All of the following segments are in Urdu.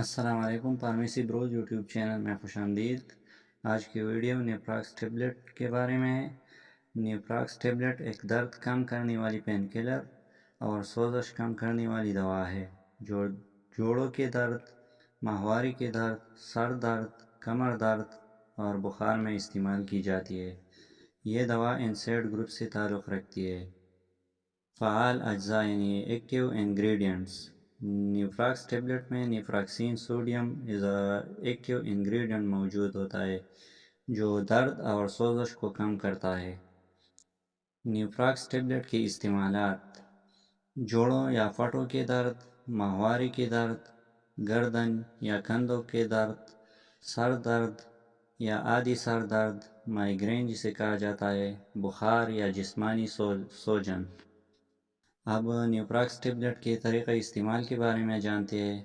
السلام علیکم، فارمیسی بروز یوٹیوب چینل میں خوش آمدید۔ آج کی ویڈیو نیوپراکس ٹیبلٹ کے بارے میں ہے۔ نیوپراکس ٹیبلٹ ایک درد کم کرنے والی پین کلر اور سوزش کم کرنے والی دوا ہے جو جوڑوں کے درد، ماہواری کے درد، سر درد، کمر درد اور بخار میں استعمال کی جاتی ہے۔ یہ دوا انسیڈ گروپ سے تعلق رکھتی ہے۔ فعال اجزاء یعنی ایکٹیو انگریڈینٹس۔ نیوپراکس ٹیبلٹ میں نیوپراکسین سوڈیم ایکٹیو انگریڈینٹ موجود ہوتا ہے جو درد اور سوزش کو کم کرتا ہے۔ نیوپراکس ٹیبلٹ کے استعمالات: جوڑوں یا پٹوں کے درد، ماہواری کے درد، گردن یا کندھوں کے درد، سر درد یا آدھی سر درد، مائیگرین جسے کہا جاتا ہے، بخار یا جسمانی سوجن۔ اب نیوپراکس ٹیبلٹ کے طریقہ استعمال کے بارے میں جانتے ہیں۔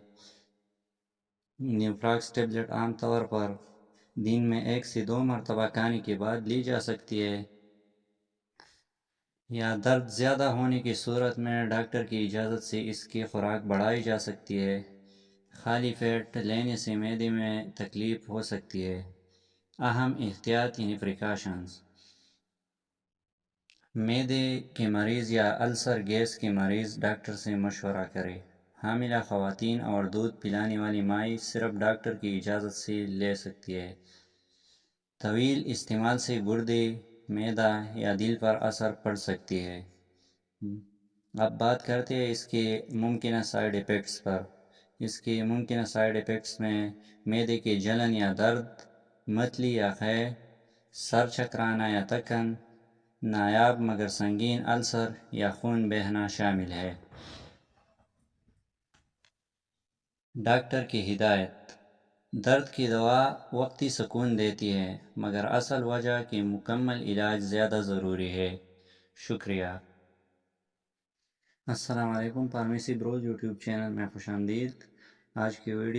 نیوپراکس ٹیبلٹ عام طور پر دن میں 1 سے 2 مرتبہ کھانے کے بعد لی جا سکتی ہے، یا درد زیادہ ہونے کی صورت میں ڈاکٹر کی اجازت سے اس کی خوراک بڑھائی جا سکتی ہے۔ خالی پیٹ لینے سے معدے میں تکلیف ہو سکتی ہے۔ اہم احتیاط یعنی پریکاشنز: معدے کے مریض یا السر گیس کے مریض ڈاکٹر سے مشورہ کریں۔ حاملہ خواتین اور دودھ پلانے والی ماں صرف ڈاکٹر کی اجازت سے لے سکتی ہے۔ طویل استعمال سے گردے، معدہ یا دل پر اثر پڑ سکتی ہے۔ اب بات کرتے ہیں اس کے ممکنہ سائیڈ ایفیکٹس پر۔ اس کے ممکنہ سائیڈ ایفیکٹس میں معدے کی جلن یا درد، متلی یا قے، سر چکرانا یا تکن، نایاب مگر سنگین السر یا خون بہنا شامل ہے۔ ڈاکٹر کی ہدایت: درد کی دوا وقتی سکون دیتی ہے مگر اصل وجہ کی مکمل علاج زیادہ ضروری ہے۔ شکریہ۔ السلام علیکم، فارمیسی بروز یوٹیوب چینل میں خوش آمدید۔ آج کی ویڈیو